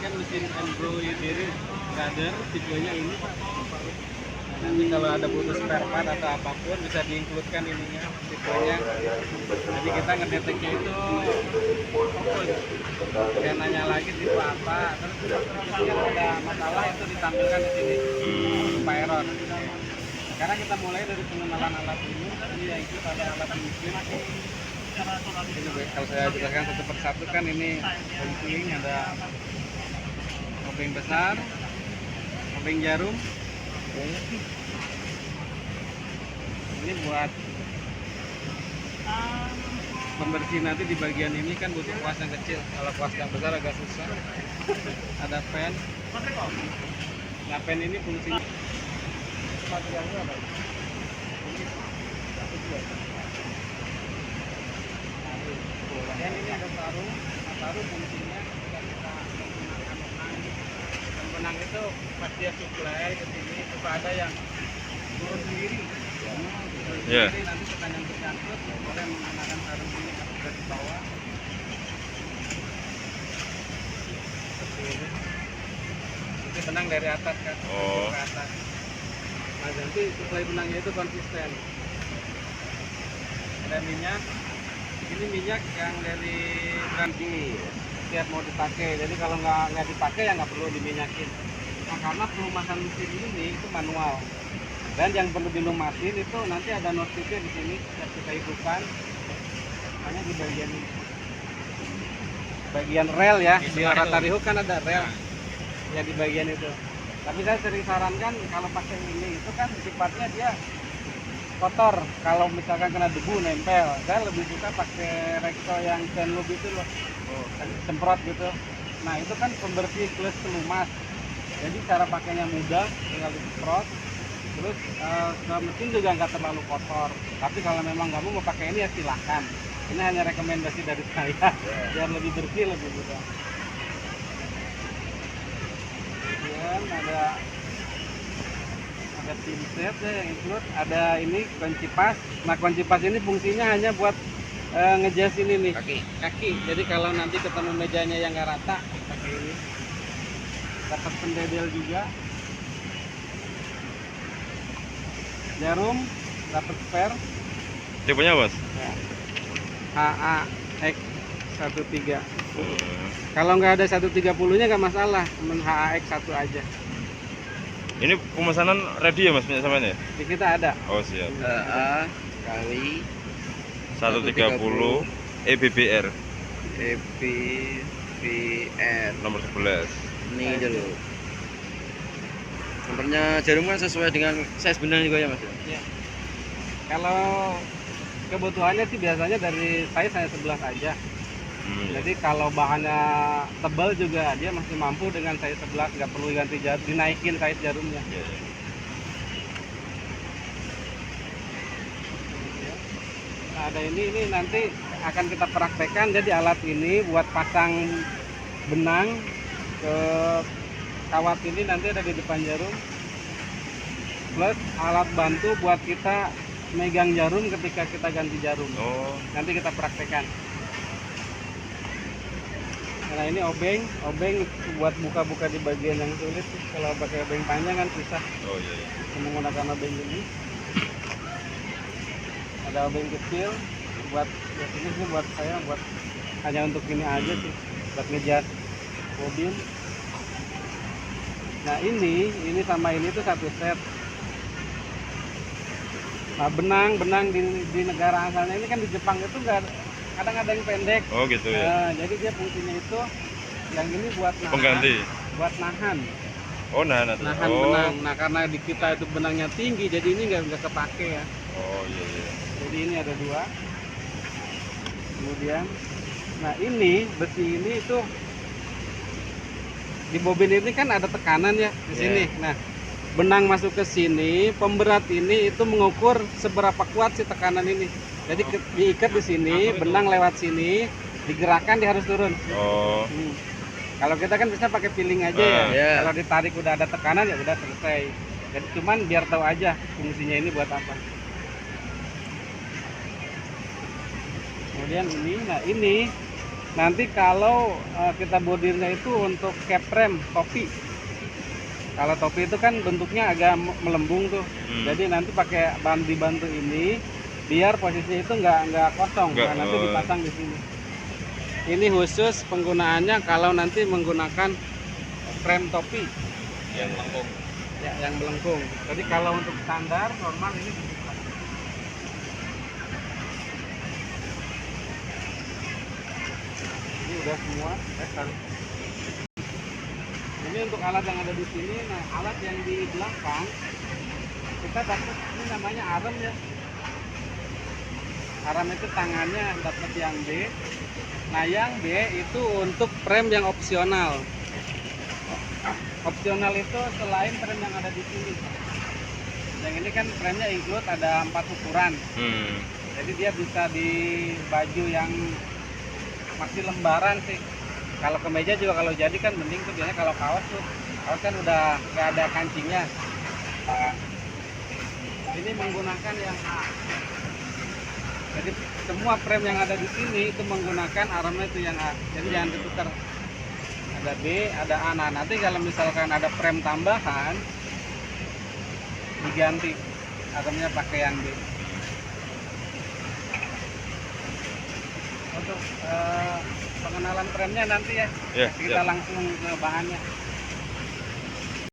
kan mesin embroidery brother, tipenya ini Pak. Nah, nanti kalau ada butuh spare part atau apapun bisa diinkludkan ininya, tipenya. Jadi kita ngedeteknya itu fokus. Kayak nanya lagi tipe apa, terus ketika ada masalah itu ditampilkan di sini tanpa error. Sekarang kita mulai dari pengenalan alat ini. Ini yang itu ada alat mesin. Ini kalau saya jelaskan satu persatu kan ini obeng, ada obeng besar, obeng jarum. Ini buat pembersih nanti di bagian ini kan butuh kuas yang kecil. Kalau kuas yang besar agak susah. Ada pen. Nah, pen ini fungsinya materialnya apa? Dan ini ada sarung. Nah, sarung fungsinya ketika kita menggunakan benang. Dan benang itu pas dia suplai ke sini itu ada yang turun sendiri. Ya. Jadi nanti tekanan tercampur boleh menggunakan sarung ini dari bawah. Seperti ini. Ini benang dari atas kan, Oh. ke atas. Nah, nanti suplai benangnya itu konsisten. Ada minyak. Ini minyak yang dari brandy siap mau dipakai. Jadi kalau nggak dipakai ya nggak perlu diminyakin. Nah, karena pelumasan mesin ini itu manual. Dan yang perlu dilumasin itu nanti ada notifnya di sini yang kita hidupkan. Hanya di bagian ini. Bagian rel ya, di rotary hook kan ada rel. Ya di bagian itu. Tapi saya sering sarankan kalau pakai ini itu kan sifatnya dia kotor. Kalau misalkan kena debu nempel, saya lebih suka pakai Rexo yang chain lube itu loh, semprot gitu. Nah itu kan pembersih plus pelumas. Jadi cara pakainya mudah, tinggal disemprot. Terus mesin juga nggak terlalu kotor. Tapi kalau memang kamu mau pakai ini ya silahkan. Ini hanya rekomendasi dari saya, biar lebih bersih, lebih mudah. Kemudian ada pin set yang include, ada ini kunci pas. Nah kunci pas ini fungsinya hanya buat ngejas ini nih kaki. Jadi kalau nanti ketemu mejanya yang nggak rata pakai ini. Dapat pendedel juga. Jarum dapat spare. Tipenya bos? Ya. HAX 13. Kalau nggak ada 130-nya nggak masalah, cuman HAX 1 aja. Ini pemesanan ready ya mas punya samanya? Di kita ada. Oh siap. HA kali 130 EBBR EBBR nomor 11. ini dulu. Nomornya jarum kan sesuai dengan size benang juga ya mas? Ya. Kalau kebutuhannya sih biasanya dari size hanya 11 aja. Jadi kalau bahannya tebal juga dia masih mampu dengan size 11, nggak perlu ganti jarum, dinaikin size jarumnya. Ya, ya. Nah, ada ini nanti akan kita praktekkan. Jadi alat ini buat pasang benang ke kawat ini nanti ada di depan jarum. Plus alat bantu buat kita megang jarum ketika kita ganti jarum. Oh. Nanti kita praktekkan. Nah ini obeng buat buka-buka di bagian yang sulit. Kalau pakai obeng panjang kan susah. Oh iya. Iya. Menggunakan obeng ini. Ada obeng kecil buat ini sih buat saya buat hanya untuk ini aja sih, buat ngejas mobil. Nah ini sama ini tuh satu set. Nah benang di negara asalnya ini kan di Jepang itu nggak, kadang ada yang pendek. Oh gitu ya. Nah, jadi dia fungsinya itu yang ini buat nahan, Pengganti. buat nahan Oh nahan. Oh. benang. Nah karena di kita itu benangnya tinggi, jadi ini nggak kepake ya. Oh iya iya. Jadi ini ada dua. Kemudian, nah ini besi ini itu di bobin ini kan ada tekanan ya di sini. Nah benang masuk ke sini, pemberat ini itu mengukur seberapa kuat si tekanan ini. Jadi diikat di sini, benang lewat sini, digerakkan dia harus turun. Oh. Kalau kita kan bisa pakai feeling aja ya. Ya. Kalau ditarik udah ada tekanan ya udah selesai. Jadi cuman biar tahu aja fungsinya ini buat apa. Kemudian ini, nah ini Nanti kalau kita bordirnya itu untuk cap rem topi. Kalau topi itu kan bentuknya agak melembung tuh. Jadi nanti pakai dibantu ini biar posisinya itu nggak kosong. Nggak, Nah, nanti dipasang di sini. Ini khusus penggunaannya kalau nanti menggunakan rem topi Yang melengkung. ya, yang melengkung. Jadi kalau untuk standar normal ini dibuka. Ini udah semua. Ini untuk alat yang ada di sini. Nah, alat yang di belakang kita dapat ini namanya arem ya. Arem itu tangannya dapat yang B. Nah, yang B itu untuk frame yang opsional. Opsional itu selain frame yang ada di sini. Yang ini kan frame-nya include ada 4 ukuran. Jadi dia bisa di baju yang masih lembaran sih. Kalau kemeja juga kalau jadi kan mending tuh, biasanya kalau kaos kan udah nggak ada kancingnya. Ini menggunakan yang A. Jadi semua frame yang ada di sini itu menggunakan armnya itu yang A. Jadi jangan ditukar. Ada B, ada A. Nah, nanti kalau misalkan ada frame tambahan diganti armnya pakai yang B. Untuk pengenalan frame-nya nanti ya. Ya, Kita siap. langsung ke bahannya.